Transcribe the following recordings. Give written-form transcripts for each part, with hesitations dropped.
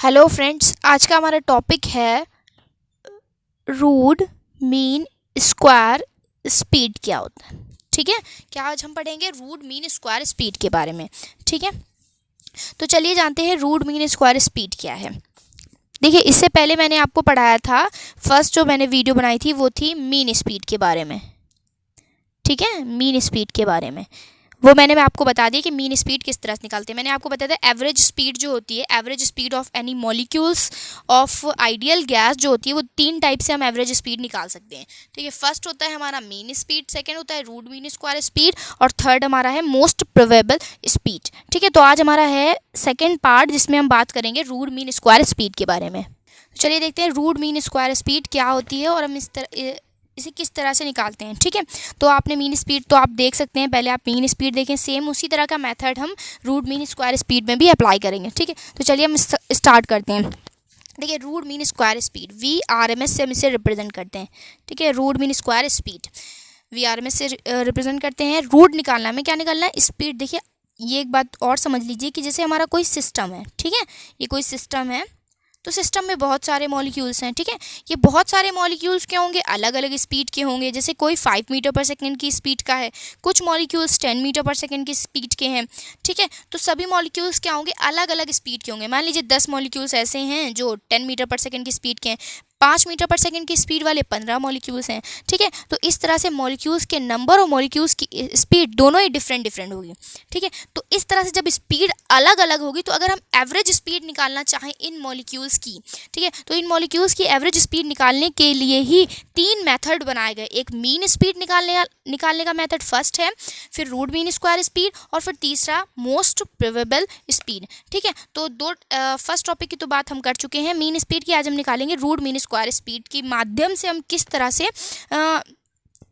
Hello friends, आज का हमारा टॉपिक है रूट मीन स्क्वायर स्पीड क्या होता है। ठीक है, क्या आज हम पढ़ेंगे रूट मीन स्क्वायर स्पीड के बारे में। ठीक है, तो चलिए जानते हैं रूट मीन स्क्वायर स्पीड क्या है। देखिए, इससे पहले मैंने आपको पढ़ाया था, फर्स्ट जो मैंने वीडियो बनाई थी वो थी मीन स्पीड के बारे में। ठीक है, मीन स्पीड के बारे में वो मैं आपको बता दिया कि मीन स्पीड किस तरह से निकालते हैं। मैंने आपको बताया था एवरेज स्पीड जो होती है, average speed of any molecules of ideal gas जो होती है, वो तीन टाइप से हम एवरेज स्पीड निकाल सकते हैं। ठीक है, फर्स्ट होता है हमारा मीन स्पीड, सेकंड होता है रूट मीन स्क्वायर स्पीड, और थर्ड हमारा है मोस्ट प्रोबेबल स्पीड। ठीक है, तो आज हमारा है सेकेंड पार्ट जिसमें हम बात करेंगे रूट मीन स्क्वायर स्पीड के बारे में। तो चलिए देखते हैं रूट मीन स्क्वायर स्पीड क्या होती है और हम इसे किस तरह से निकालते हैं। ठीक है, तो आपने मीन स्पीड तो आप देख सकते हैं, पहले आप मीन स्पीड देखें, सेम उसी तरह का मेथड हम रूट मीन स्क्वायर स्पीड में भी अप्लाई करेंगे। ठीक है, तो चलिए हम स्टार्ट करते हैं। देखिए, root mean square speed VRMS से हम इसे रिप्रेजेंट करते हैं। ठीक है, root mean square speed VRMS से रिप्रेजेंट करते हैं। रूट निकालना है, हमें क्या निकालना है, स्पीड। देखिए, ये एक बात और समझ लीजिए कि जैसे हमारा कोई सिस्टम है, ठीक है, ये कोई सिस्टम है, तो सिस्टम में बहुत सारे मॉलिक्यूल्स हैं। ठीक है, ये बहुत सारे मॉलिक्यूल्स क्या होंगे, अलग अलग स्पीड के होंगे। जैसे कोई 5 मीटर पर सेकेंड की स्पीड का है, कुछ मॉलिक्यूल्स 10 मीटर पर सेकेंड की स्पीड के हैं। ठीक है, तो सभी मॉलिक्यूल्स क्या होंगे, अलग अलग स्पीड के होंगे। मान लीजिए 10 मॉलिक्यूल्स ऐसे हैं जो 10 मीटर पर सेकेंड की स्पीड के हैं, 5 मीटर पर सेकेंड की स्पीड वाले 15 मॉलिक्यूल्स हैं। ठीक है, तो इस तरह से मॉलिक्यूल्स के नंबर और मॉलिक्यूल्स की स्पीड दोनों ही डिफरेंट डिफरेंट होगी। ठीक है, तो इस तरह से जब स्पीड अलग अलग होगी, तो अगर हम एवरेज स्पीड निकालना चाहें इन मॉलिक्यूल्स की, ठीक है, तो इन मॉलिक्यूल्स की एवरेज स्पीड निकालने के लिए ही तीन मेथड बनाए गए। एक मीन स्पीड निकालने का मेथड फर्स्ट है, फिर रूट मीन स्क्वायर स्पीड, और फिर तीसरा मोस्ट प्रोबेबल स्पीड। ठीक है, तो फर्स्ट टॉपिक की तो बात हम कर चुके हैं मीन स्पीड की। आज हम निकालेंगे रूट मीन स्क्वायर स्पीड के माध्यम से हम किस तरह से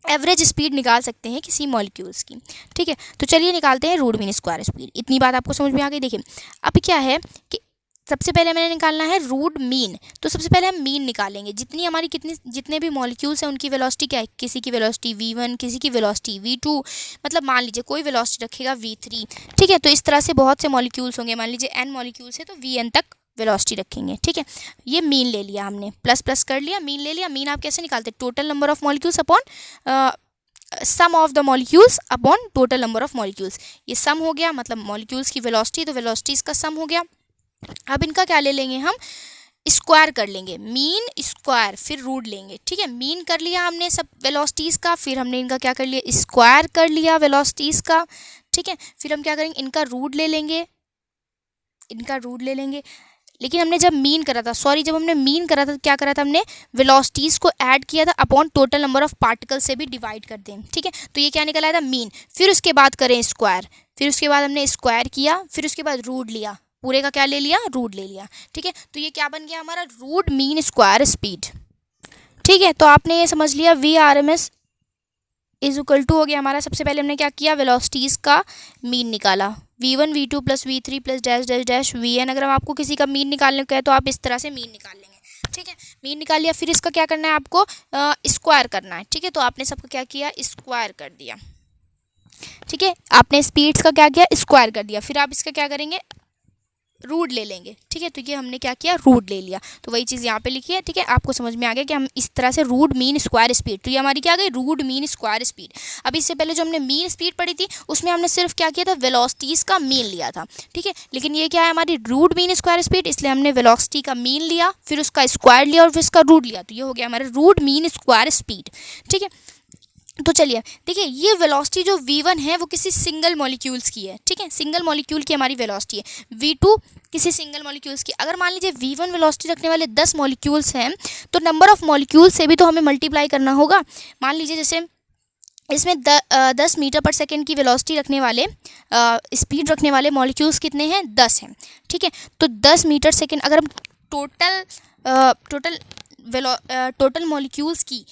एवरेज स्पीड निकाल सकते हैं किसी मॉलिक्यूल्स की। ठीक है, तो चलिए निकालते हैं रूट मीन स्क्वायर स्पीड। इतनी बात आपको समझ में आ गई। देखिए, अब क्या है कि सबसे पहले मैंने निकालना है रूट मीन। तो सबसे पहले हम मीन निकालेंगे, जितने भी मॉलिक्यूल्स हैं उनकी वेलोसिटी क्या है। किसी की वेलोसिटी v1, किसी की वेलोसिटी v2, मतलब मान लीजिए कोई वेलोसिटी रखेगा v3। ठीक है, तो इस तरह से बहुत से मॉलिक्यूल्स होंगे। मान लीजिए n मॉलिक्यूल्स है तो vn तक वेलोसिटी रखेंगे। ठीक है, ये मीन ले लिया हमने, प्लस प्लस कर लिया, मीन ले लिया। मीन आप कैसे निकालते हैं, total number of molecules upon sum of the molecules upon total number of molecules. ये सम हो गया, मतलब मॉलिक्यूल्स की वेलोसिटी, तो वेलोसिटीज का सम हो गया। अब इनका क्या ले लेंगे, हम स्क्वायर कर लेंगे, मीन स्क्वायर, फिर रूट लेंगे। ठीक है, मीन कर लिया हमने सब वेलोसिटीज़ का, फिर हमने इनका क्या कर लिया, स्क्वायर कर लिया वेलोसिटीज़ का। ठीक है, फिर हम क्या करेंगे, इनका रूट ले लेंगे, इनका रूट ले लेंगे। लेकिन हमने जब मीन करा था, जब हमने मीन करा था, क्या करा था, हमने वेलोसिटीज़ को ऐड किया था upon total number of particle से भी डिवाइड कर दें। ठीक है, तो ये क्या निकल आया था, मीन। फिर उसके बाद करें स्क्वायर, फिर उसके बाद हमने स्क्वायर किया, फिर उसके बाद रूट लिया, पूरे का क्या ले लिया, रूट ले लिया। ठीक है, तो ये क्या बन गया हमारा, रूट मीन स्क्वायर स्पीड। ठीक है, तो आपने ये समझ लिया VRMS इज इक्वल टू हो गया हमारा, सबसे पहले हमने क्या किया, वेलोसिटीज़ का मीन निकाला, v1 v2 plus v3 plus dash dash dash vn। अगर हम आपको किसी का मीन निकालने को है तो आप इस तरह से मीन निकाल लेंगे। ठीक है, मीन निकाल लिया, फिर इसका क्या करना है, आपको स्क्वायर करना है। ठीक है, तो आपने सबका क्या किया, स्क्वायर कर दिया। ठीक है, आपने स्पीड्स का क्या किया, स्क्वायर कर दिया। फिर आप इसका क्या करेंगे, रूट ले लेंगे। ठीक है, तो ये हमने क्या किया, रूट ले लिया, तो वही चीज़ यहाँ पे लिखी है। ठीक है, आपको समझ में आ गया कि हम इस तरह से रूट मीन स्क्वायर स्पीड, तो ये हमारी क्या आ गई, रूट मीन स्क्वायर स्पीड। अब इससे पहले जो हमने मीन स्पीड पढ़ी थी उसमें हमने सिर्फ क्या किया था, वेलोसिटीज़ का मीन लिया था। ठीक है, लेकिन ये क्या है, हमारी रूट मीन स्क्वायर स्पीड, इसलिए हमने वेलोसिटी का मीन लिया, फिर उसका स्क्वायर लिया और फिर उसका रूट लिया, तो ये हो गया हमारा रूट मीन स्क्वायर स्पीड। ठीक है, तो चलिए देखिए, ये वेलोसिटी जो v1 है वो किसी सिंगल मॉलिक्यूल्स की है। ठीक है, सिंगल मॉलिक्यूल की हमारी वेलोसिटी है। v2 किसी सिंगल मॉलिक्यूल्स की। अगर मान लीजिए v1 वेलोसिटी रखने वाले 10 मॉलिक्यूल्स हैं, तो नंबर ऑफ मॉलिक्यूल्स से भी तो हमें मल्टीप्लाई करना होगा। मान लीजिए जैसे इसमें 10 मीटर पर सेकेंड की वेलोसिटी रखने वाले, स्पीड रखने वाले मॉलिक्यूल्स कितने हैं, 10 हैं। ठीक है, तो 10 मीटर सेकेंड अगर हम टोटल मॉलिक्यूल्स की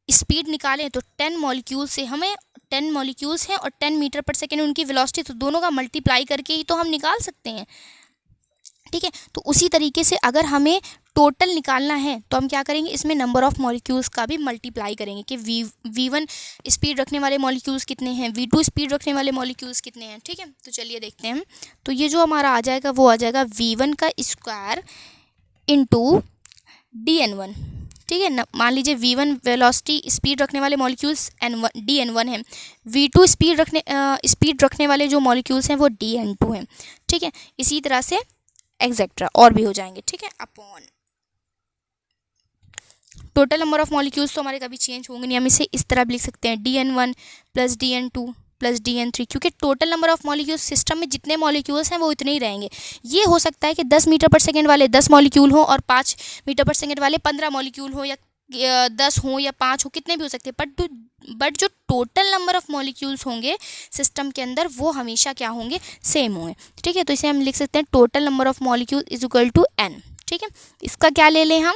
स्पीड निकालें तो 10 मॉलिक्यूल से हमें 10 मॉलिक्यूल्स हैं और 10 मीटर पर सेकेंड उनकी वेलोसिटी, तो दोनों का मल्टीप्लाई करके ही तो हम निकाल सकते हैं। ठीक है, तो उसी तरीके से अगर हमें टोटल निकालना है तो हम क्या करेंगे, इसमें नंबर ऑफ मॉलिक्यूल्स का भी मल्टीप्लाई करेंगे कि v1 स्पीड रखने वाले मॉलिक्यूल्स कितने हैं, v2 स्पीड रखने वाले मॉलिक्यूल्स कितने हैं। ठीक है, तो चलिए देखते हैं हम। तो ये जो हमारा आ जाएगा वो आ जाएगा v1 का स्क्वायर इंटू dn1, ठीक है। मान लीजिए v1 वेलोसिटी स्पीड रखने वाले मॉलिक्यूल्स dn1 है, v2 स्पीड रखने वाले जो मॉलिक्यूल्स हैं वो dn2 हैं, ठीक है। इसी तरह से एक्सेट्रा और भी हो जाएंगे, ठीक है। Upon total number of molecules तो हमारे कभी चेंज होंगे नहीं, हम इसे इस तरह भी लिख सकते हैं dn1 plus dn2 plus dn3, क्योंकि total number of molecules system में जितने मॉलिक्यूल्स हैं वो इतने ही रहेंगे। ये हो सकता है कि 10 मीटर पर सेकेंड वाले 10 मॉलिक्यूल हो और 5 मीटर पर सेकेंड वाले 15 मॉलिक्यूल हो, या 10 हो या 5 हो, कितने भी हो सकते हैं, बट जो टोटल नंबर ऑफ मॉलिक्यूल्स होंगे सिस्टम के अंदर वो हमेशा क्या होंगे, सेम होंगे, ठीक है। तो इसे हम लिख सकते हैं total number of molecule is equal to n, ठीक है। इसका क्या ले लें हम,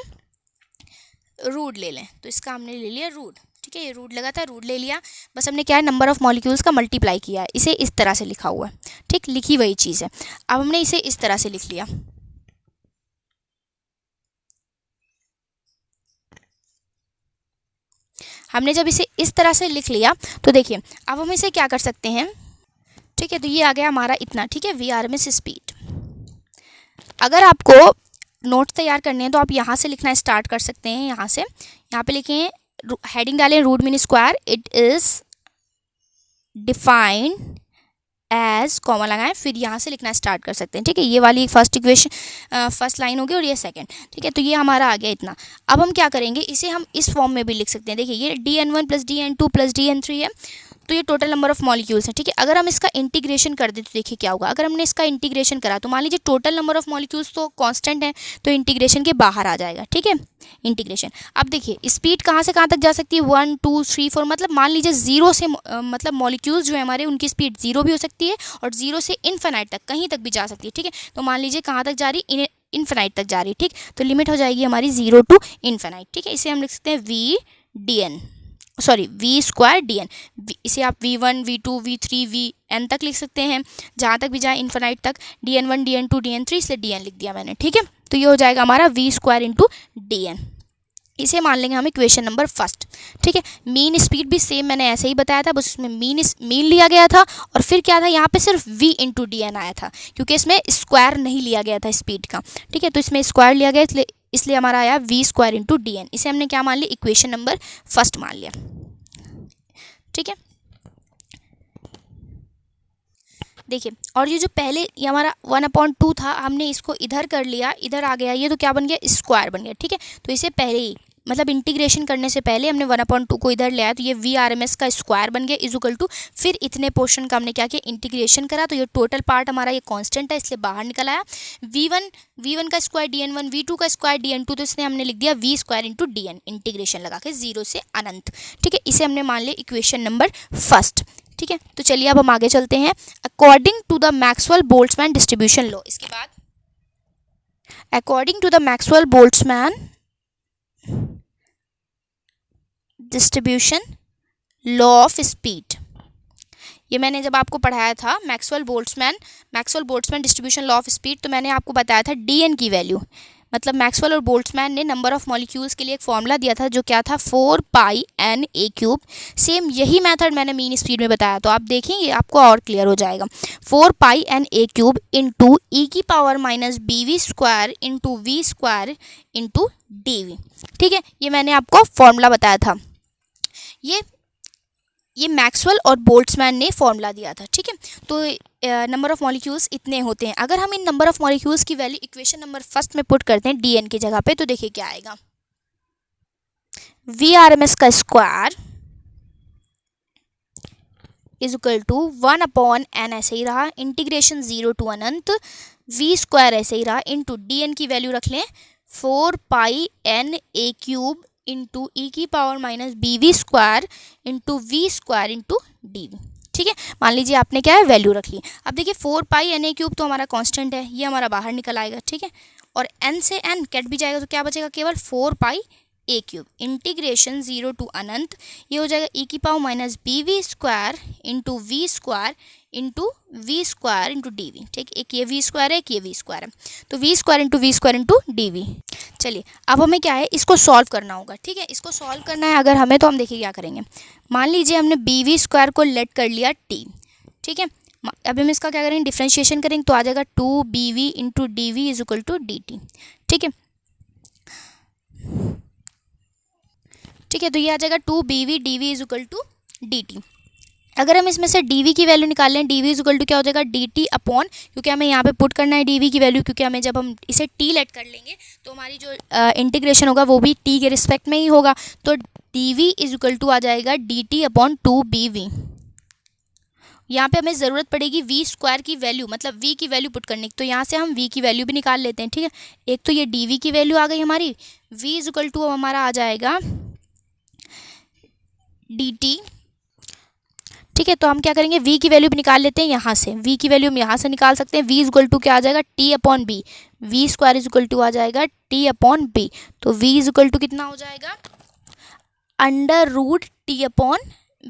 रूट ले लें, तो इसका हमने ले लिया रूट, ठीक है। ये रूट लगा था, रूट ले लिया, बस हमने क्या है नंबर ऑफ मॉलिक्यूल्स का मल्टीप्लाई किया है, इसे इस तरह से लिखा हुआ है, ठीक, लिखी वही चीज़ है। अब हमने इसे इस तरह से लिख लिया, हमने जब इसे इस तरह से लिख लिया तो देखिए अब हम इसे क्या कर सकते हैं, ठीक है। तो ये आ गया हमारा इतना, ठीक है, VRMS स्पीड। अगर आपको नोट्स तैयार करने हैं तो आप यहाँ से लिखना स्टार्ट कर सकते हैं, यहाँ से, यहाँ पे लिखें, हेडिंग डालें root mean square, it is defined as, comma लगाएं, फिर यहाँ से लिखना स्टार्ट कर सकते हैं, ठीक है। ये वाली फर्स्ट इक्वेशन फर्स्ट लाइन होगी और ये सेकंड, ठीक है। तो ये हमारा आ गया इतना। अब हम क्या करेंगे, इसे हम इस फॉर्म में भी लिख सकते हैं, देखिए ये dn1 plus dn2 plus dn3 है, तो ये टोटल नंबर ऑफ मॉलिक्यूल्स हैं, ठीक है। अगर हम इसका इंटीग्रेशन कर दें तो देखिए क्या होगा, अगर हमने इसका इंटीग्रेशन करा तो मान लीजिए टोटल नंबर ऑफ मॉलिक्यूल्स तो कांस्टेंट है, तो इंटीग्रेशन के बाहर आ जाएगा, ठीक है, इंटीग्रेशन। अब देखिए स्पीड कहाँ से कहाँ तक जा सकती है, 1 2 3 4, मतलब मान लीजिए जीरो से मतलब मॉलिक्यूल्स जो है हमारे उनकी स्पीड जीरो भी हो सकती है और जीरो से इनफिनाइट तक कहीं तक भी जा सकती है, ठीक है। तो मान लीजिए कहाँ तक जा रही, इनफिनाइट तक जा रही, ठीक। तो लिमिट हो जाएगी हमारी 0 टू इनफिनाइट, ठीक है। इसे हम लिख सकते हैं v स्क्वायर dn, इसे आप v1 v2 v3 vn तक लिख सकते हैं, जहाँ तक भी जाए इनफिनाइट तक, dn1 dn2 dn3, इसलिए dn लिख दिया मैंने, ठीक है। तो ये हो जाएगा हमारा v स्क्वायर इंटू dn। इसे मान लेंगे हम इक्वेशन नंबर फर्स्ट, ठीक है। मीन स्पीड भी सेम मैंने ऐसे ही बताया था, बस उसमें मीन लिया गया था और फिर क्या था, यहाँ पे सिर्फ v इंटू dn आया था, क्योंकि इसमें स्क्वायर नहीं लिया गया था स्पीड का, ठीक है। तो इसमें स्क्वायर लिया गया, इसलिए हमारा आया v स्क्वायर इंटू dn। इसे हमने क्या मान लिया, इक्वेशन नंबर फर्स्ट मान लिया, ठीक है। देखिए और ये जो पहले ये हमारा 1/2 था, हमने इसको इधर कर लिया, इधर आ गया ये, तो क्या बन गया, स्क्वायर बन गया, ठीक है। तो इसे पहले ही मतलब इंटीग्रेशन करने से पहले हमने 1/2 को इधर ले आया, तो ये VRMS का स्क्वायर बन गया इज इक्वल टू, फिर इतने पोर्शन का हमने क्या किया, इंटीग्रेशन करा, तो ये टोटल पार्ट हमारा ये कांस्टेंट है इसलिए बाहर निकल आया। v1 का स्क्वायर dn1, v2 का स्क्वायर dn2, तो इसने हमने लिख दिया v square into dn, integration लगा के 0 से अनंत, ठीक है। इसे हमने मान लिया इक्वेशन नंबर फर्स्ट, ठीक है। तो चलिए अब हम आगे चलते हैं। According to the Maxwell Boltzmann distribution law, इसके बाद according to the Maxwell Boltzmann distribution law of speed, ये मैंने जब आपको पढ़ाया था Maxwell Boltzmann distribution law of speed, तो मैंने आपको बताया था dn की वैल्यू, मतलब मैक्सवेल और बोल्ट्जमैन ने नंबर ऑफ मॉलिक्यूल्स के लिए एक फॉर्मूला दिया था जो क्या था, 4πNA³। सेम यही मेथड मैंने मीन स्पीड में बताया, तो आप देखेंगे आपको और क्लियर हो जाएगा। 4πNA³ into e⁻ BV² into v² into dv, ठीक है। ये मैंने आपको फॉर्मूला बताया था, ये मैक्सवेल और बोल्ट्जमैन ने फॉर्मूला दिया था, ठीक है। तो नंबर ऑफ मॉलिक्यूल्स इतने होते हैं। अगर हम इन नंबर ऑफ मॉलिक्यूल्स की वैल्यू इक्वेशन नंबर फर्स्ट में पुट करते हैं dn की जगह पे, तो देखिए क्या आएगा, VRMS का square is equal to 1/n, ऐसे ही रहा, इंटीग्रेशन 0 टू अनंत, v² ऐसे ही रहा, इंटू dn की वैल्यू रख लें 4πNA³ into e⁻ BV² into v² into dv, ठीक है। मान लीजिए आपने क्या है वैल्यू रख ली। अब देखिए 4πNA³ तो हमारा कांस्टेंट है, ये हमारा बाहर निकल आएगा, ठीक है। और n से n कट भी जाएगा तो क्या बचेगा, केवल 4πA³ इंटीग्रेशन 0 टू अनंत, ये हो जाएगा e⁻ BV² into v² into v² into dv, ठीक। एक ये v² है, एक ये v² है, तो v² into v² into dv। चलिए अब हमें क्या है, इसको सॉल्व करना होगा, ठीक है। इसको सॉल्व करना है अगर हमें, तो हम देखिए क्या करेंगे। मान लीजिए हमने BV² को लेट कर लिया t, ठीक है। अब हम इसका क्या करेंगे, डिफ्रेंशिएशन करेंगे, तो आ जाएगा 2BV into dv is equal to dt, ठीक है। ठीक है, तो ये आ जाएगा 2bv dv is equal to dt। अगर हम इसमें से dv की वैल्यू निकाल लें, dv इज इक्वल टू क्या हो जाएगा dt अपॉन, क्योंकि हमें यहाँ पे पुट करना है dv की वैल्यू, क्योंकि हमें जब हम इसे t लेट कर लेंगे तो हमारी जो इंटीग्रेशन होगा वो भी t के रिस्पेक्ट में ही होगा। तो dv इज इक्वल टू आ जाएगा dt अपॉन 2bv। यहाँ पे हमें ज़रूरत पड़ेगी v स्क्वायर की वैल्यू, मतलब v की वैल्यू पुट करने की, तो यहाँ से हम v की वैल्यू भी निकाल लेते हैं। ठीक है, एक तो ये dv की वैल्यू आ गई हमारी, v इज इक्वल टू हमारा आ जाएगा dt। ठीक है, तो हम क्या करेंगे, v की वैल्यू भी निकाल लेते हैं यहाँ से, v की वैल्यू हम यहाँ से निकाल सकते हैं। v इज इक्वल टू क्या आ जाएगा t upon b, v square is equal to आ जाएगा t अपॉन b। तो v इज इक्वल टू कितना हो जाएगा, under root t upon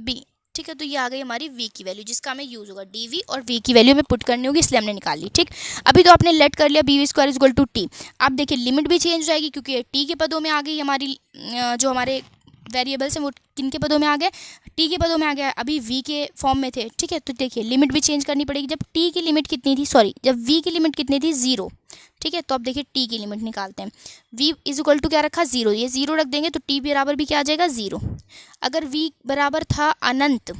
b। ठीक है, तो ये आ गई हमारी v की वैल्यू, जिसका हमें यूज़ होगा dv और v की वैल्यू हमें पुट करनी होगी, इसलिए हमने निकाल ली। ठीक, अभी तो आपने लेट कर लिया bv square is equal to t। अब देखिए लिमिट भी चेंज हो जाएगी, क्योंकि t के पदों में आ गई हमारी, जो हमारे वेरिएबल्स हैं वो किन के पदों में आ गए, t के पदों में आ गया, अभी v के फॉर्म में थे। ठीक है, तो देखिए लिमिट भी चेंज करनी पड़ेगी। जब t की लिमिट कितनी थी, सॉरी जब v की लिमिट कितनी थी, 0। ठीक है, तो अब देखिए t की लिमिट निकालते हैं। v इज इक्वल टू क्या रखा, 0, ये 0 रख देंगे तो t बराबर भी क्या आ जाएगा, 0। अगर v बराबर था अनंत,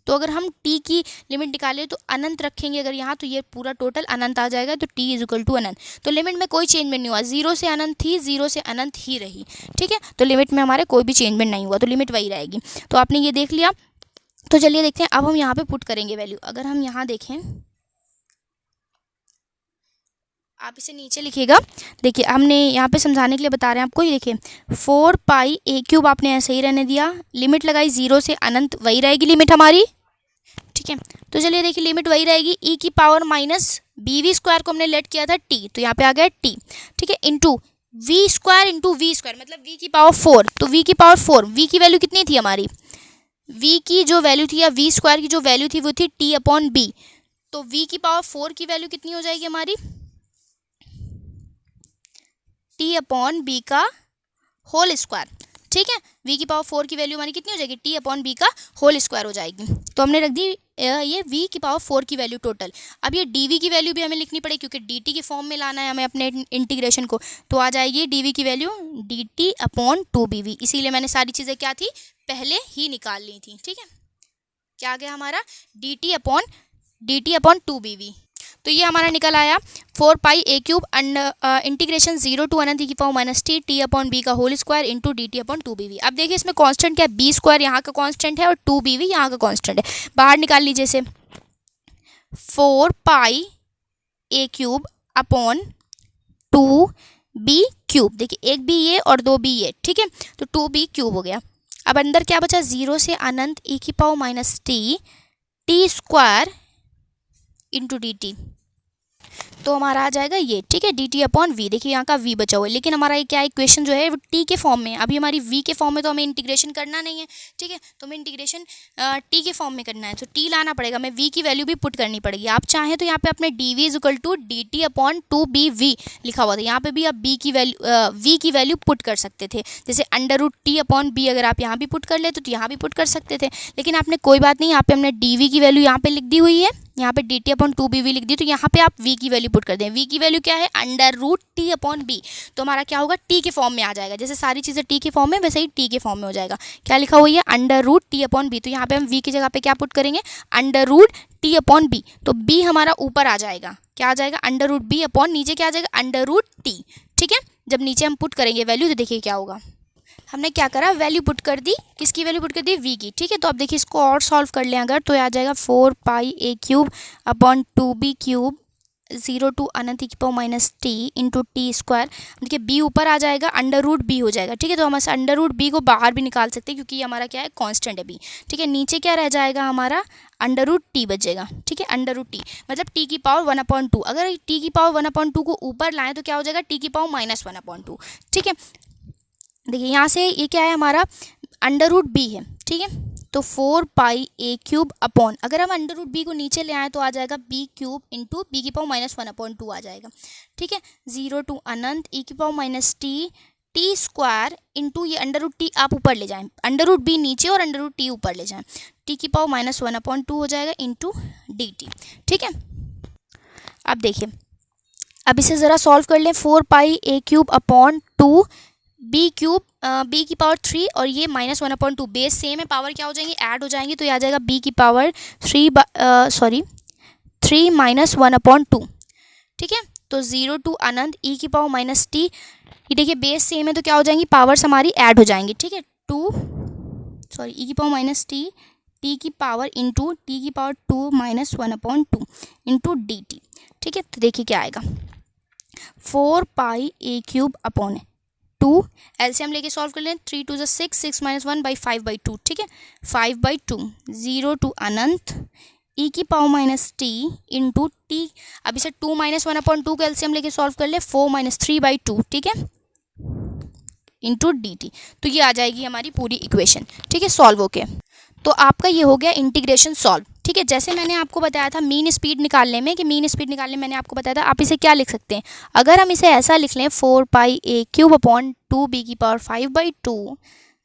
तो अगर हम t की लिमिट निकालें तो अनंत रखेंगे अगर यहाँ, तो ये पूरा टोटल अनंत आ जाएगा, तो t इज इक्वल टू अनंत। तो लिमिट में कोई चेंजमेंट नहीं हुआ, 0 से अनंत थी, 0 से अनंत ही रही। ठीक है, तो लिमिट में हमारे कोई भी चेंजमेंट नहीं हुआ, तो लिमिट वही रहेगी। तो आपने ये देख लिया, तो चलिए देखते हैं अब हम यहाँ पे पुट करेंगे वैल्यू। अगर हम यहाँ देखें, आप इसे नीचे लिखिएगा। देखिए हमने यहाँ पे समझाने के लिए बता रहे हैं आपको, ये देखिए 4 पाई a क्यूब आपने ऐसे ही रहने दिया, लिमिट लगाई 0 से अनंत, वही रहेगी लिमिट हमारी। ठीक है, तो चलिए देखिए लिमिट वही रहेगी, e की पावर माइनस bv स्क्वायर को हमने लेट किया था t, तो यहाँ पे आ गया t। ठीक है, इंटू v स्क्वायर मतलब v की पावर 4, तो v की पावर 4, v की वैल्यू कितनी थी हमारी, v की जो वैल्यू थी या v स्क्वायर की जो वैल्यू थी वो थी t अपॉन b। तो v की पावर 4 की वैल्यू कितनी हो जाएगी हमारी, t अपॉन b का होल स्क्वायर। ठीक है, v की पावर 4 की वैल्यू हमारी कितनी हो जाएगी, t अपॉन b का होल स्क्वायर हो जाएगी। तो हमने रख दी ये v की पावर 4 की वैल्यू टोटल। अब ये dv की वैल्यू भी हमें लिखनी पड़ेगी, क्योंकि dt के फॉर्म में लाना है हमें अपने इंटीग्रेशन को। तो आ जाएगी dv की वैल्यू dt अपॉन 2bv, इसीलिए मैंने सारी चीज़ें क्या थी पहले ही निकाल ली थी। ठीक है, क्या आ गया हमारा dt अपॉन 2bv। तो ये हमारा निकल आया 4 pi a cube integration 0 to अनंत की power minus t upon b का whole square into dt upon 2bv। अब देखिए इसमें कांस्टेंट क्या है, b स्क्वायर यहाँ का कांस्टेंट है और 2bv यहाँ का कांस्टेंट है, बाहर निकाल लीजिए इसे। 4 pi a cube upon 2b cube, देखिए एक b ये और 2b ये। ठीक है, तो 2b क्यूब हो गया। अब अंदर क्या बचा, 0 से अनंत e की power minus t square into dt, तो हमारा आ जाएगा ये। ठीक है, dt अपॉन v, देखिए यहाँ का v बचा हुआ है, लेकिन हमारा ये क्या इक्वेशन जो है वो t के फॉर्म में है, अभी हमारी v के फॉर्म में तो हमें इंटीग्रेशन करना नहीं है। ठीक है, तो हमें इंटीग्रेशन t के फॉर्म में करना है, तो t लाना पड़ेगा, हमें v की वैल्यू भी पुट करनी पड़ेगी। आप चाहें तो यहाँ पे अपने dv is equal to dt upon 2bv लिखा हुआ था, यहाँ पे भी आप v की वैल्यू पुट कर सकते थे, जैसे under root t upon b अगर आप यहाँ भी पुट कर लेते तो यहाँ भी पुट कर सकते थे, लेकिन आपने कोई बात नहीं, यहाँ पे हमने dv की वैल्यू यहाँ पे लिख दी हुई है, यहाँ पे dt अपॉन 2bv लिख दी, तो यहाँ पे आप v की वैल्यू पुट कर दें। v की वैल्यू क्या है, under root t upon b, तो हमारा क्या होगा t के फॉर्म में आ जाएगा, जैसे सारी चीज़ें t के फॉर्म में वैसे ही t के फॉर्म में हो जाएगा। क्या लिखा हुआ है, under root t upon b, तो यहाँ पे हम v की जगह पे क्या पुट करेंगे, under root t upon b, तो b हमारा ऊपर आ जाएगा, क्या आ जाएगा, अंडर रूट b अपॉन नीचे क्या आ जाएगा, अंडर रूट t। ठीक है, जब नीचे हम पुट करेंगे वैल्यू तो देखिए क्या होगा, हमने क्या करा, वैल्यू पुट कर दी, किसकी वैल्यू पुट कर दी, v की। ठीक है, तो अब देखिए इसको और सॉल्व कर लें अगर, तो आ जाएगा 4 pi a cube upon 2b cube 0 to अनंत की power minus t into t square. देखिए b ऊपर आ जाएगा, अंडर रूट b हो जाएगा। ठीक है, तो हम अंडर रूट b को बाहर भी निकाल सकते हैं, क्योंकि ये हमारा क्या है, कांस्टेंट है b। ठीक है, नीचे क्या रह जाएगा हमारा, अंडर रूट t बचेगा। ठीक है, अंडर रूट t मतलब t की पावर 1/2, अगर t की पावर 1/2 को ऊपर लाएँ तो क्या हो जाएगा, t की पावर माइनस 1/2। ठीक है, देखिए यहाँ से ये क्या है हमारा, अंडर रूट b है। ठीक है, तो 4 पाई a क्यूब अपॉन, अगर हम अंडर रूट b को नीचे ले आए तो आ जाएगा b क्यूब इंटू b की पावर माइनस 1/2 आ जाएगा। ठीक है, 0 टू अनंत e की power minus t square into ये अंडर रूट t आप ऊपर ले जाएं, अंडर रूट b नीचे और अंडर रूट t ऊपर ले जाएं, t की पावर माइनस 1/2 हो जाएगा इंटू dt। ठीक है, अब देखिए अब इसे ज़रा सॉल्व कर लें, 4 pi a cube upon 2 B cube B की पावर 3 और ये -1/2, बेस सेम है, पावर क्या हो जाएंगी, ऐड हो जाएंगी, तो ये आ जाएगा बी की पावर 3 - 1/2। ठीक है, तो 0 टू अनंत ई की पावर माइनस टी, ये देखिए बेस सेम है तो क्या हो जाएंगी, पावर्स हमारी ऐड हो जाएंगी। ठीक है, ई की पावर माइनस टी की पावर इंटू टी की पावर 2 - 1/2 इंटू डी टी। ठीक है, तो देखिए क्या आएगा, 4 पाई ए क्यूब अपॉन 2, एलसीएम लेके सॉल्व कर लें, 3 2 6, 6 - 1 / 5/2। ठीक है, 5/2, 0 टू अनंत ई की power minus T into T, अब इसे 2 - 1/2 का एलसीएम लेके सॉल्व कर ले, 4 - 3/2। ठीक है, इंटू डी टी, तो ये आ जाएगी हमारी पूरी इक्वेशन। ठीक है, सॉल्व हो गया, तो आपका ये हो गया इंटीग्रेशन सॉल्व। ठीक है, जैसे मैंने आपको बताया था मीन स्पीड निकालने में, कि मीन स्पीड निकालने में मैंने आपको बताया था, आप इसे क्या लिख सकते हैं, अगर हम इसे ऐसा लिख लें, 4 पाई ए क्यूब अपॉन 2 बी की पावर 5/2,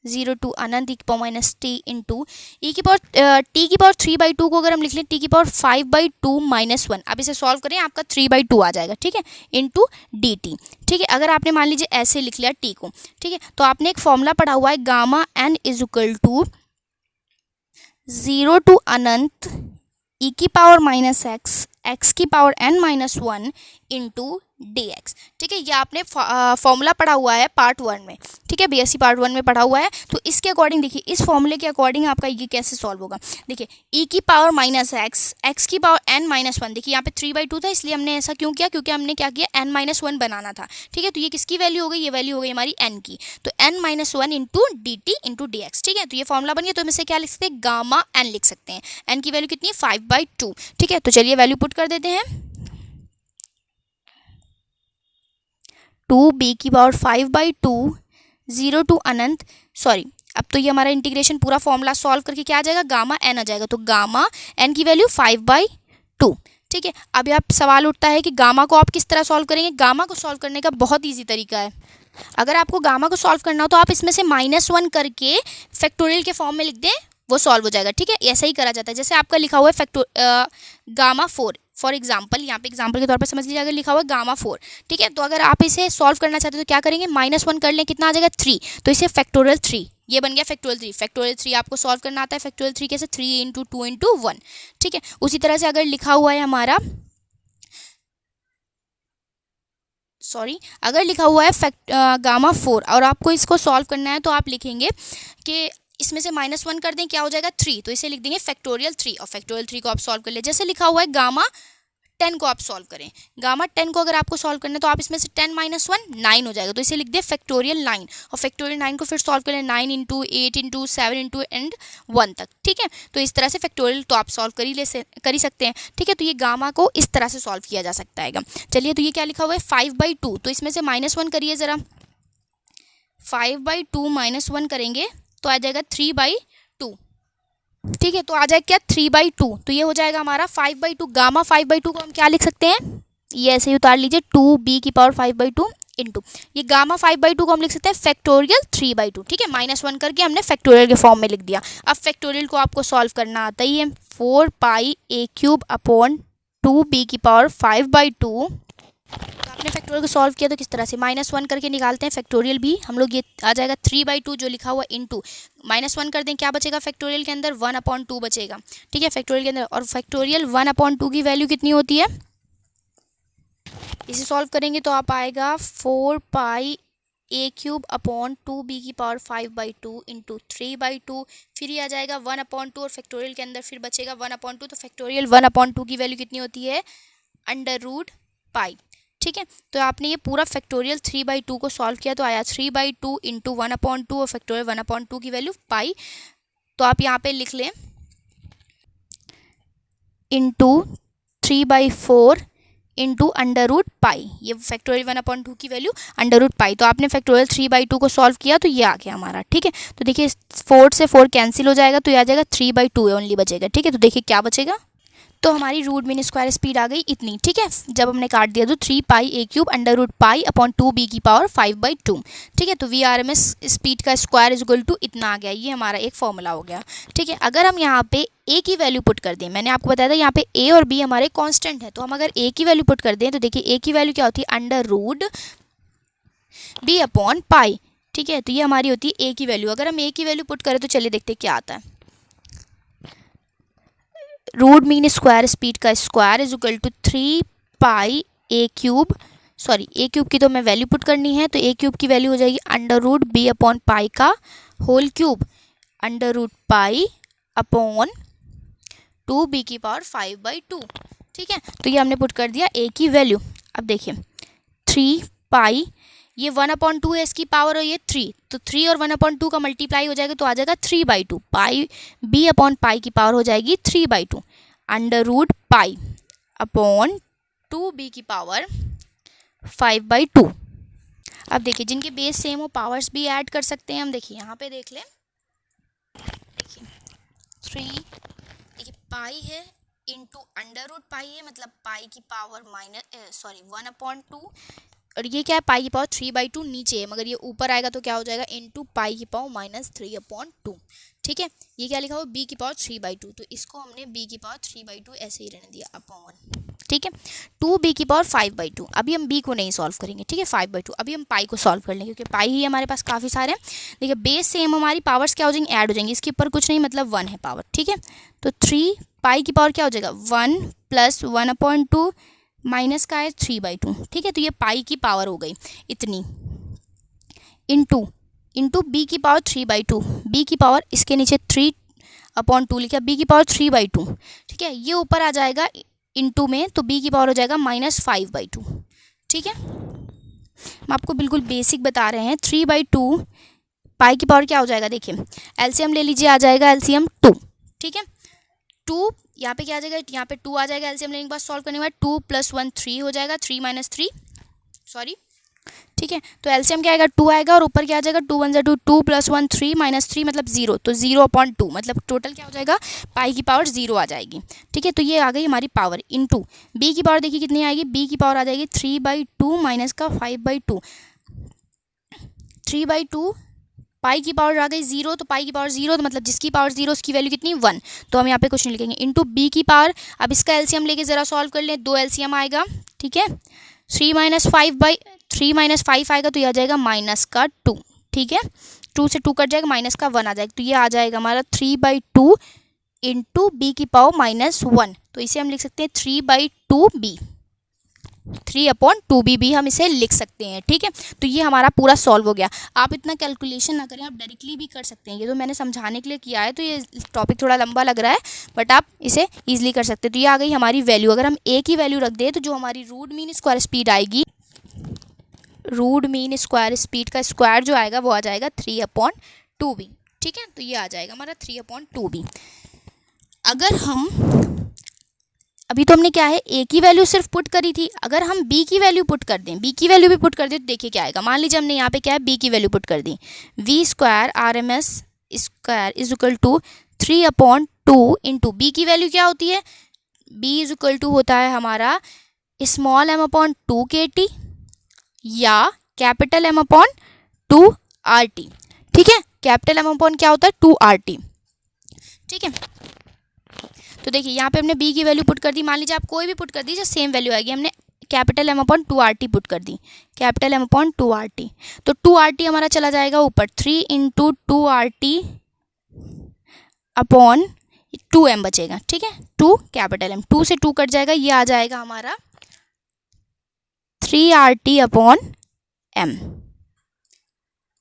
0 टू अनंत ई की पावर माइनस टी इंटू ई की पावर टी की पावर 3/2 को अगर हम लिख लें टी की पावर 5/2 - 1, अब इसे सॉल्व करें, आपका 3/2 आ जाएगा। ठीक है, इंटू डी टी। ठीक है, अगर आपने मान लीजिए ऐसे लिख लिया टी को, ठीक है, तो आपने एक फॉर्मूला पढ़ा हुआ है, gamma n is equal to 0 to अनंत ई की पावर माइनस एक्स की power n - 1 into d x. ठीक है, ये आपने फॉर्मूला पढ़ा हुआ है पार्ट 1 में। ठीक है, बीएससी पार्ट 1 में पढ़ा हुआ है, तो इसके अकॉर्डिंग देखिए, इस फॉर्मूले के अकॉर्डिंग आपका ये कैसे सॉल्व होगा। देखिए, ई की पावर माइनस एक्स की पावर n - 1, देखिए यहाँ पे 3/2 था, इसलिए हमने ऐसा क्यों किया, क्योंकि हमने क्या किया, n - 1 बनाना था। ठीक है, तो ये किसकी वैल्यू हो गई, ये वैल्यू हो गई हमारी n की, तो n - 1 into D T into d x. ठीक है, तो ये फॉर्मूला बन गया, तो हम इसे क्या लिख सकते हैं, गामा n लिख सकते हैं। n की वैल्यू कितनी है, 5/2। ठीक है, तो चलिए वैल्यू पुट कर देते हैं, 2 बी की पावर 5/2, 0 टू अनंत, सॉरी, अब तो ये हमारा इंटीग्रेशन पूरा फॉर्मूला सॉल्व करके क्या आ जाएगा, गामा एन आ जाएगा, तो गामा एन की वैल्यू 5/2। ठीक है, अब आप सवाल उठता है कि गामा को आप किस तरह सॉल्व करेंगे। गामा को सॉल्व करने का बहुत ईजी तरीका है, अगर आपको गामा को सॉल्व करना हो तो आप इसमें से -1 करके फैक्टोरियल के फॉर्म में लिख दें, वो सॉल्व हो जाएगा। ठीक है, ऐसा ही करा जाता है, जैसे आपका लिखा हुआ है गामा 4, फॉर एग्जाम्पल, यहाँ पे एग्जाम्पल के तौर पर समझ लीजिए, अगर लिखा हुआ है गामा 4, ठीक है, तो अगर आप इसे सॉल्व करना चाहते हो तो क्या करेंगे, -1 कर लें, कितना आ जाएगा 3, तो इसे फैक्टोरियल 3, ये बन गया फैक्टोरियल 3। फैक्टोरियल 3 आपको सॉल्व करना आता है, फैक्टोरियल 3 कैसे, 3 × 2 × 1। ठीक है, उसी तरह से अगर लिखा हुआ है हमारा, सॉरी, अगर लिखा हुआ है गामा 4 और आपको इसको सॉल्व करना है, तो आप लिखेंगे कि इसमें से -1 कर दें, क्या हो जाएगा 3, तो इसे लिख देंगे फैक्टोरियल 3, और फैक्टोरियल 3 को आप सॉल्व कर ले। जैसे लिखा हुआ है गामा 10 को आप सॉल्व करें, गामा 10 को अगर आपको सॉल्व करना है तो आप इसमें से 10 - 1 9 हो जाएगा, तो इसे लिख दे फैक्टोरियल 9, और फैक्टोरियल 9 को फिर सॉल्व करें 9 × 8 × 7 × एंड 1 तक। ठीक है, तो इस तरह से फैक्टोरियल तो आप सॉल्व कर ही सकते हैं। ठीक है, तो ये गामा को इस तरह से सॉल्व किया जा सकता है। चलिए, तो ये क्या लिखा हुआ है 5/2, तो इसमें से -1 करिए ज़रा, 5/2 -1 करेंगे तो आ जाएगा 3/2। ठीक है, तो आ जाएगा क्या 3/2, तो ये हो जाएगा हमारा 5/2। गामा 5/2 को हम क्या लिख सकते हैं, ये ऐसे ही उतार लीजिए, 2 बी की पावर 5/2 इंटू ये गामा 5/2 को हम लिख सकते हैं फैक्टोरियल 3/2। ठीक है, -1 करके हमने फैक्टोरियल के फॉर्म में लिख दिया। अब फैक्टोरियल को आपको सॉल्व करना आता ही है, 4 पाई ए क्यूब अपॉन 2 बी की पावर 5/2। तो आपने फैक्टोरियल को सॉल्व किया तो किस तरह से, -1 करके निकालते हैं फैक्टोरियल भी हम लोग, ये आ जाएगा 3/2 जो लिखा हुआ इंटू -1 कर दें, क्या बचेगा फैक्टोरियल के अंदर, 1/2 बचेगा। ठीक है, फैक्टोरियल के अंदर, और फैक्टोरियल 1/2 की वैल्यू कितनी होती है, इसे सॉल्व करेंगे तो आप आएगा 4 पाई ए क्यूब अपॉन 2 बी की पावर 5/2 इंटू 3/2, फिर ये आ जाएगा 1/2, और फैक्टोरियल के अंदर फिर बचेगा 1/2, तो फैक्टोरियल 1/2 की वैल्यू कितनी होती है, √π। ठीक है, तो आपने ये पूरा फैक्टोरियल 3/2 को सॉल्व किया तो आया 3/2 इंटू 1/2, और फैक्टोरियल 1/2 की वैल्यू पाई, तो आप यहाँ पे लिख लें इंटू 3/4 इंटू √π, ये फैक्टोरियल 1/2 की वैल्यू √π। तो आपने फैक्टोरियल 3/2 को सॉल्व किया तो ये आ गया हमारा। ठीक है, तो देखिए 4 से 4 कैंसिल हो जाएगा, तो ये आ जाएगा 3/2 ओनली बचेगा। ठीक है, तो देखिए क्या बचेगा, तो हमारी रूट मीन स्क्वायर स्पीड आ गई इतनी। ठीक है, जब हमने काट दिया तो 3 pi A cube √π upon 2 B की पावर 5/2। ठीक है, तो VRMS स्पीड का स्क्वायर इज इक्वल टू इतना आ गया, ये हमारा एक फॉर्मूला हो गया। ठीक है, अगर हम यहाँ पे ए की वैल्यू पुट कर दें, मैंने आपको बताया था यहाँ पे ए और बी हमारे कांस्टेंट है, तो हम अगर ए की वैल्यू पुट कर दें तो देखिए ए की वैल्यू क्या होती है, √b अपॉन पाई। ठीक है, तो ये हमारी होती है ए की वैल्यू। अगर हम ए की वैल्यू पुट करें तो चलिए देखते हैं क्या आता है। रूट मीन स्क्वायर स्पीड का square is equal to 3 pi A cube, sorry A cube की तो मैं वैल्यू पुट करनी है, तो ए क्यूब की वैल्यू हो जाएगी under root b upon pi का whole cube, under root pi upon 2b की पावर 5/2। ठीक है, तो ये हमने पुट कर दिया ए की वैल्यू। अब देखिए 3 पाई, ये 1/2 है इसकी पावर, और ये 3, तो 3 और 1/2 का मल्टीप्लाई हो जाएगा तो आ जाएगा 3/2। पाई b अपॉन पाई की पावर हो जाएगी 3/2, under root pi upon 2b की पावर 5/2। अब देखिए जिनके बेस सेम हो पावर्स भी ऐड कर सकते हैं हम। देखिए यहाँ पे देख लें, देखिए 3, देखिए पाई है इंटू अंडर रूट पाई है, मतलब पाई की पावर माइनस 1/2, और ये क्या है पाई की पावर 3/2 नीचे है, मगर ये ऊपर आएगा तो क्या हो जाएगा इंटू पाई की पावर -3/2। ठीक है, ये क्या लिखा हुआ बी की पावर 3/2, तो इसको हमने बी की पावर 3/2 ऐसे ही रहने दिया अपॉन, ठीक है, 2b की पावर 5/2। अभी हम b को नहीं सॉल्व करेंगे, ठीक है, 5/2। अभी हम पाई को सॉल्व कर लेंगे क्योंकि पाई ही हमारे पास काफ़ी सारे हैं। देखिए बेस सेम, हमारी पावर्स क्या हो जाएंगी ऐड हो जाएंगी, इसके ऊपर कुछ नहीं मतलब 1 है पावर। ठीक है, तो 3 पाई की पावर क्या हो जाएगा 1 + 1/2 माइनस का है 3/2। ठीक है, तो ये पाई की पावर हो गई इतनी, इंटू बी की पावर 3/2, बी की पावर इसके नीचे 3/2 लिखा, बी की पावर 3/2। ठीक है, ये ऊपर आ जाएगा इंटू में, तो बी की पावर हो जाएगा -5/2। ठीक है, हम आपको बिल्कुल बेसिक बता रहे हैं। 3/2 पाई की पावर क्या हो जाएगा, देखिए एलसीएम ले लीजिए, आ जाएगा एलसीएम 2। ठीक है, 2 यहाँ पे क्या आ जाएगा, यहाँ पे 2 आ जाएगा एलसीएम लेने के बाद, सॉल्व करने के बाद 2 + 1 3 हो जाएगा, 3 - 3 सॉरी। ठीक है, तो एलसीएम क्या आएगा 2 आएगा, और ऊपर क्या आ जाएगा 2 × 1 = 2, 2 + 1 3 -3 मतलब 0, तो 0/2 मतलब टोटल क्या हो जाएगा पाई की पावर 0 आ जाएगी। ठीक है, तो ये आ गई हमारी पावर इंटू बी की पावर, देखिए कितनी आएगी, बी की पावर आ जाएगी 3/2 माइनस का 5/2, 3/2 पाई की पावर आ गई 0, तो पाई की पावर 0 तो मतलब जिसकी पावर 0 उसकी वैल्यू कितनी 1, तो हम यहाँ पे कुछ नहीं लिखेंगे, इंटू बी की पावर। अब इसका एलसीएम लेके ज़रा सॉल्व कर लें, 2 एलसीएम आएगा। ठीक है, 3 - 5 आएगा तो ये आ जाएगा -2। ठीक है, 2 से 2 कट जाएगा, माइनस का 1 आ जाएगा, तो ये आ जाएगा हमारा 3/2 इंटू बी की पावर -1, तो इसे हम लिख सकते हैं 3/2b, 3/2b भी हम इसे लिख सकते हैं। ठीक है, तो ये हमारा पूरा सॉल्व हो गया। आप इतना कैलकुलेशन ना करें, आप डायरेक्टली भी कर सकते हैं। ये तो मैंने समझाने के लिए किया है, तो ये टॉपिक थोड़ा लंबा लग रहा है, बट आप इसे ईजिली कर सकते हैं। तो ये आ गई हमारी वैल्यू। अगर हम ए की वैल्यू रख दें तो जो हमारी रूट मीन स्क्वायर स्पीड आएगी, रूट मीन स्क्वायर स्पीड का स्क्वायर जो आएगा वो आ जाएगा 3/2b। ठीक है, तो ये आ जाएगा हमारा 3/2b। अगर हम अभी तो हमने क्या है ए की वैल्यू सिर्फ पुट करी थी, अगर हम बी की वैल्यू पुट कर दें, बी की वैल्यू भी पुट कर दें तो देखिए क्या आएगा। मान लीजिए हमने यहाँ पे क्या है बी की वैल्यू पुट कर दी, v² RMS square is equal to 3/2 into B की वैल्यू क्या होती है, b इज इक्वल टू होता है हमारा स्मॉल m/2 kT या कैपिटल M/2 RT। ठीक है, कैपिटल M/ क्या होता है 2 RT। ठीक है, तो देखिए यहाँ पे हमने b की वैल्यू पुट कर दी, मान लीजिए आप कोई भी पुट कर दीजिए सेम वैल्यू आएगी। हमने कैपिटल M/2 RT पुट कर दी, कैपिटल M/2 RT, तो 2 RT हमारा चला जाएगा ऊपर, 3 × 2 RT अपॉन 2m बचेगा। ठीक है, 2 कैपिटल M, 2 से 2 कट जाएगा, ये आ जाएगा हमारा 3 RT अपॉन m।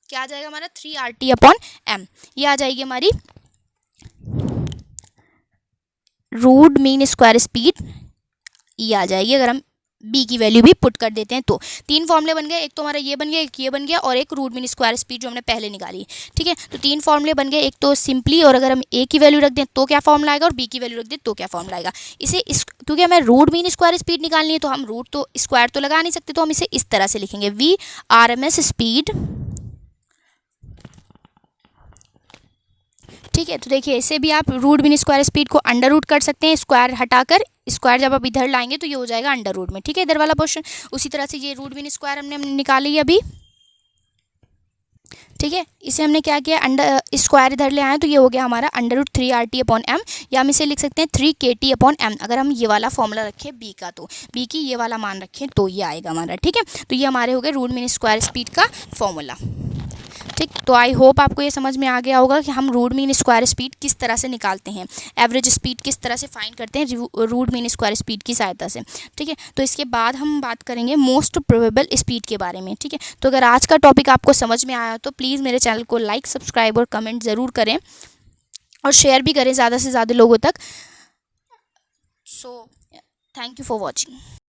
क्या आ जाएगा हमारा 3 RT अपॉन m, ये आ जाएगी हमारी रूट मीन स्क्वायर स्पीड, ये आ जाएगी अगर हम b की वैल्यू भी पुट कर देते हैं तो। 3 फॉर्मूले बन गए, एक तो हमारा ये बन गया, एक ये बन गया, और एक रूट मीन स्क्वायर स्पीड जो हमने पहले निकाली। ठीक है, तो 3 फॉर्मूले बन गए, एक तो सिंपली, और अगर हम a की वैल्यू रख दें तो क्या फॉर्मूला आएगा, और b की वैल्यू रख दें तो क्या फॉर्मूला आएगा। क्योंकि हमें रूट मीन स्क्वायर स्पीड निकालनी है तो हम रूट तो स्क्वायर तो लगा नहीं सकते, तो हम इसे इस तरह से लिखेंगे, v RMS स्पीड। ठीक है, तो देखिए इसे भी आप रूट मीन स्क्वायर स्पीड को अंडर रूट कर सकते हैं, स्क्वायर हटाकर, स्क्वायर जब आप इधर लाएंगे तो ये हो जाएगा अंडर रूट में। ठीक है, इधर वाला पोर्शन, उसी तरह से ये रूट मीन स्क्वायर हमने निकाली अभी। ठीक है, इसे हमने क्या किया, अंडर स्क्वायर इधर ले आए तो ये हो गया हमारा √3 RT अपॉन m, या हम इसे लिख सकते हैं 3 KT अपॉन m। अगर हम ये वाला फॉर्मूला रखें b का, तो b की ये वाला मान रखें तो ये आएगा हमारा। ठीक है, तो ये हमारे हो गए रूट मीन स्क्वायर स्पीड का फॉर्मूला। ठीक, तो आई होप आपको ये समझ में आ गया होगा कि हम रूट मीन स्क्वायर स्पीड किस तरह से निकालते हैं, एवरेज स्पीड किस तरह से फाइंड करते हैं रूट मीन स्क्वायर स्पीड की सहायता से। ठीक है, तो इसके बाद हम बात करेंगे मोस्ट प्रोबेबल स्पीड के बारे में। ठीक है, तो अगर आज का टॉपिक आपको समझ में आया तो प्लीज़ मेरे चैनल को लाइक, सब्सक्राइब और कमेंट ज़रूर करें और शेयर भी करें ज़्यादा से ज़्यादा लोगों तक। So thank you for watching.